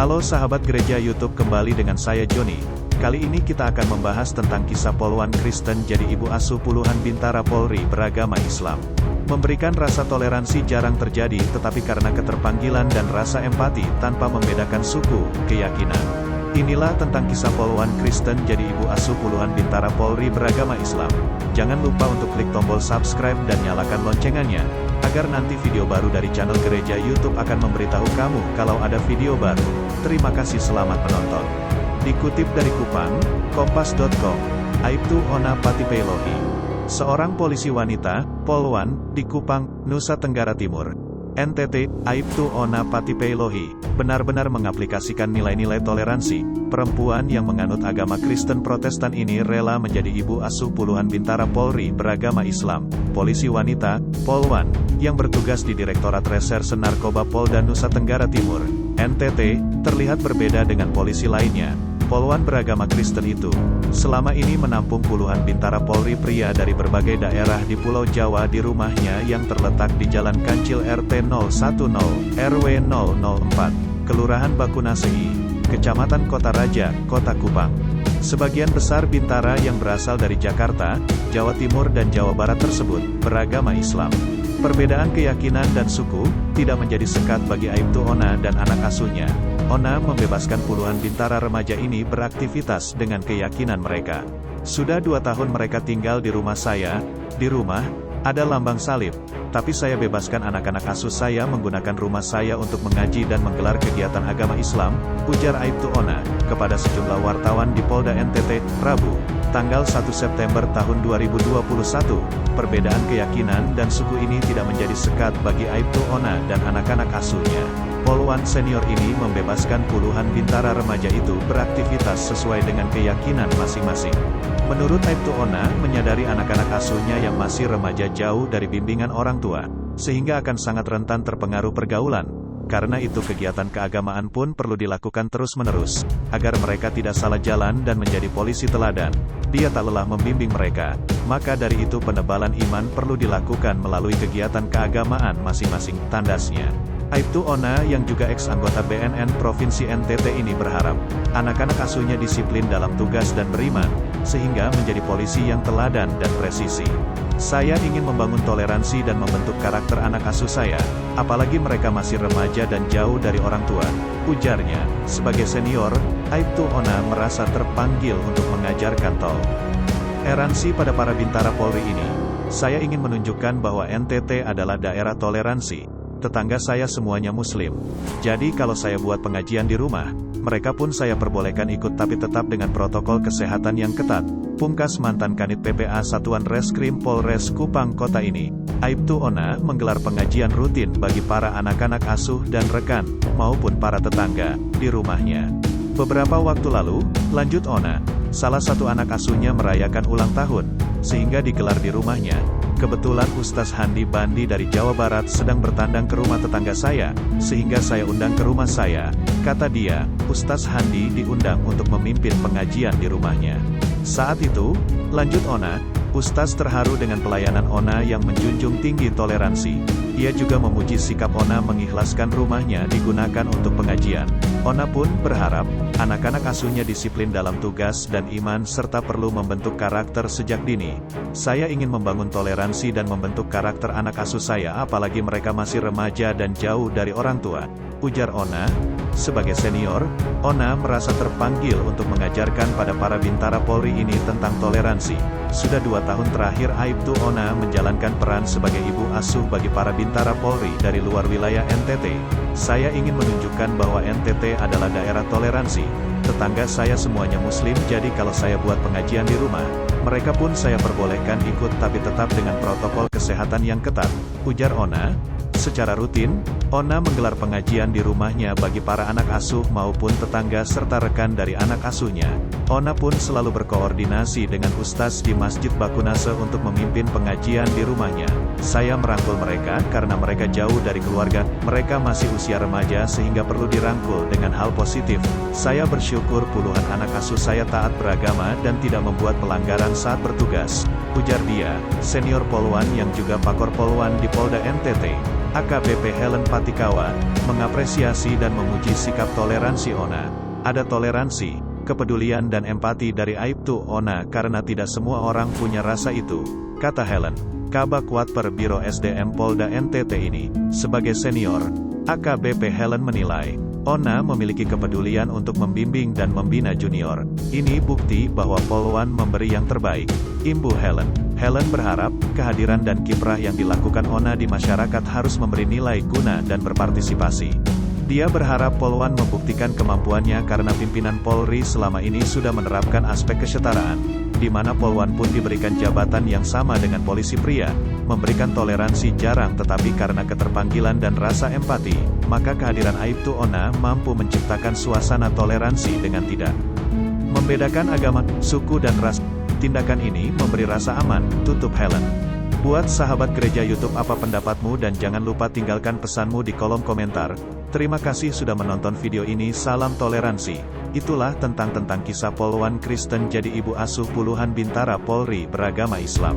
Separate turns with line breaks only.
Halo sahabat gereja YouTube, kembali dengan saya Joni. Kali ini kita akan membahas tentang kisah poluan Kristen jadi ibu asuh puluhan bintara Polri beragama Islam. Memberikan rasa toleransi jarang terjadi, tetapi karena keterpanggilan dan rasa empati tanpa membedakan suku, keyakinan. Inilah tentang kisah poluan Kristen jadi ibu asuh puluhan bintara Polri beragama Islam. Jangan lupa untuk klik tombol subscribe dan nyalakan loncengannya, agar nanti video baru dari channel gereja YouTube akan memberitahu kamu kalau ada video baru. Terima kasih, selamat menonton. Dikutip dari Kupang, Kompas.com, Aibtu Ona Patipeilohi, seorang polisi wanita, Polwan, di Kupang, Nusa Tenggara Timur, NTT. Aibtu Ona Patipeilohi benar-benar mengaplikasikan nilai-nilai toleransi. Perempuan yang menganut agama Kristen Protestan ini rela menjadi ibu asuh puluhan bintara Polri beragama Islam. Polisi wanita, Polwan, yang bertugas di Direktorat Reserse Narkoba Polda Nusa Tenggara Timur, NTT, terlihat berbeda dengan polisi lainnya. Polwan beragama Kristen itu selama ini menampung puluhan bintara Polri pria dari berbagai daerah di Pulau Jawa di rumahnya yang terletak di Jalan Kancil RT 010, RW 004, Kelurahan Bakunasei, Kecamatan Kota Raja, Kota Kupang. Sebagian besar bintara yang berasal dari Jakarta, Jawa Timur dan Jawa Barat tersebut beragama Islam. Perbedaan keyakinan dan suku tidak menjadi sekat bagi Aibtu Ona dan anak asuhnya. Ona membebaskan puluhan bintara remaja ini beraktivitas dengan keyakinan mereka. Sudah 2 tahun mereka tinggal di rumah saya. Di rumah ada lambang salib, tapi saya bebaskan anak-anak asuh saya menggunakan rumah saya untuk mengaji dan menggelar kegiatan agama Islam, ujar Aibtu Ona kepada sejumlah wartawan di Polda NTT, Rabu, tanggal 1 September tahun 2021. Perbedaan keyakinan dan suku ini tidak menjadi sekat bagi Aibtu Ona dan anak-anak asuhnya. Polwan senior ini membebaskan puluhan bintara remaja itu beraktivitas sesuai dengan keyakinan masing-masing. Menurut Aibtu Ona, menyadari anak-anak asuhnya yang masih remaja jauh dari bimbingan orang tua, sehingga akan sangat rentan terpengaruh pergaulan. Karena itu kegiatan keagamaan pun perlu dilakukan terus-menerus, agar mereka tidak salah jalan dan menjadi polisi teladan. Dia tak lelah membimbing mereka, maka dari itu penebalan iman perlu dilakukan melalui kegiatan keagamaan masing-masing, tandasnya. Aibtu Ona yang juga ex-anggota BNN Provinsi NTT ini berharap, anak-anak asuhnya disiplin dalam tugas dan beriman, sehingga menjadi polisi yang teladan dan presisi. Saya ingin membangun toleransi dan membentuk karakter anak asuh saya, apalagi mereka masih remaja dan jauh dari orang tua, ujarnya. Sebagai senior, Aibtu Ona merasa terpanggil untuk mengajarkan toleransi pada para bintara Polri ini. Saya ingin menunjukkan bahwa NTT adalah daerah toleransi. Tetangga saya semuanya Muslim. Jadi kalau saya buat pengajian di rumah, mereka pun saya perbolehkan ikut, tapi tetap dengan protokol kesehatan yang ketat, pungkas mantan Kanit PPA Satuan Reskrim Polres Kupang Kota ini. Aibtu Ona menggelar pengajian rutin bagi para anak-anak asuh dan rekan, maupun para tetangga, di rumahnya. Beberapa waktu lalu, lanjut Ona, salah satu anak asuhnya merayakan ulang tahun, sehingga digelar di rumahnya. Kebetulan Ustaz Handi Bandi dari Jawa Barat sedang bertandang ke rumah tetangga saya, sehingga saya undang ke rumah saya. Kata dia, Ustaz Handi diundang untuk memimpin pengajian di rumahnya. Saat itu, lanjut Ona, Ustaz terharu dengan pelayanan Ona yang menjunjung tinggi toleransi. Ia juga memuji sikap Ona mengikhlaskan rumahnya digunakan untuk pengajian. Ona pun berharap, anak-anak asuhnya disiplin dalam tugas dan iman serta perlu membentuk karakter sejak dini. Saya ingin membangun toleransi dan membentuk karakter anak asuh saya, apalagi mereka masih remaja dan jauh dari orang tua, ujar Ona. Sebagai senior, Ona merasa terpanggil untuk mengajarkan pada para bintara Polri ini tentang toleransi. Sudah 2 tahun terakhir Aibtu Ona menjalankan peran sebagai ibu asuh bagi para bintara Polri dari luar wilayah NTT. Saya ingin menunjukkan bahwa NTT adalah daerah toleransi. Tetangga saya semuanya Muslim, jadi kalau saya buat pengajian di rumah, mereka pun saya perbolehkan ikut, tapi tetap dengan protokol kesehatan yang ketat, ujar Ona. Secara rutin, Ona menggelar pengajian di rumahnya bagi para anak asuh maupun tetangga serta rekan dari anak asuhnya. Ona pun selalu berkoordinasi dengan Ustaz di Masjid Bakunase untuk memimpin pengajian di rumahnya. Saya merangkul mereka karena mereka jauh dari keluarga, mereka masih usia remaja sehingga perlu dirangkul dengan hal positif. Saya bersyukur puluhan anak asuh saya taat beragama dan tidak membuat pelanggaran saat bertugas, ujar dia, senior Polwan yang juga Pakor Polwan di Polda NTT. AKBP Helen Patikawa, mengapresiasi dan memuji sikap toleransi Ona. Ada toleransi, kepedulian dan empati dari Aibtu Ona karena tidak semua orang punya rasa itu, kata Helen. Kabak Watper Biro SDM Polda NTT ini, sebagai senior, AKBP Helen menilai, Ona memiliki kepedulian untuk membimbing dan membina junior. Ini bukti bahwa Polwan memberi yang terbaik, imbu Helen. Helen berharap, kehadiran dan kiprah yang dilakukan Ona di masyarakat harus memberi nilai guna dan berpartisipasi. Dia berharap Polwan membuktikan kemampuannya karena pimpinan Polri selama ini sudah menerapkan aspek kesetaraan, di mana Polwan pun diberikan jabatan yang sama dengan polisi pria, memberikan toleransi jarang tetapi karena keterpanggilan dan rasa empati, maka kehadiran Aibtu Ona mampu menciptakan suasana toleransi dengan tidak membedakan agama, suku dan ras. Tindakan ini memberi rasa aman, tutup Helen. Buat sahabat gereja YouTube, apa pendapatmu dan jangan lupa tinggalkan pesanmu di kolom komentar. Terima kasih sudah menonton video ini. Salam toleransi. Itulah tentang kisah Polwan Kristen jadi ibu asuh puluhan bintara Polri beragama Islam.